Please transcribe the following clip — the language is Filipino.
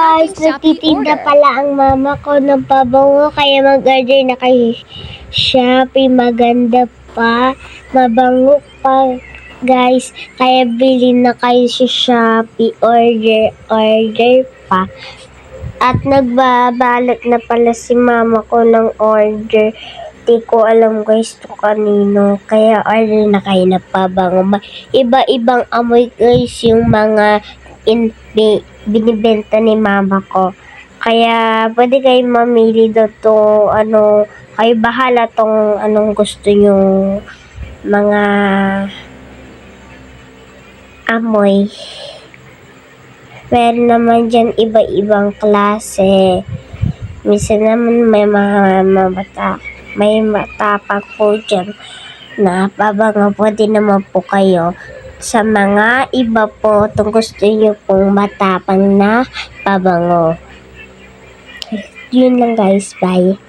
guys, nagtitinda pala ang mama ko ng pabango kaya mag-order na kay Shopee. Maganda pa, mabango pa guys, kaya bilhin na kayo sa Shopee. Order pa. At nagbabalot na pala si mama ko ng order. Di ko alam guys to kanino, kaya order na kayo na pabango. Iba-ibang amoy guys yung mga binibenta ni mama ko. Kaya pwede kayo mamili daw to kayo bahala tong anong gusto nyo mga amoy. Meron naman dyan iba-ibang klase. Minsan naman may matapang po dyan na pabango. Pwede naman po kayo sa mga iba po kung gusto nyo pong matapang na pabango. Yun lang guys, bye.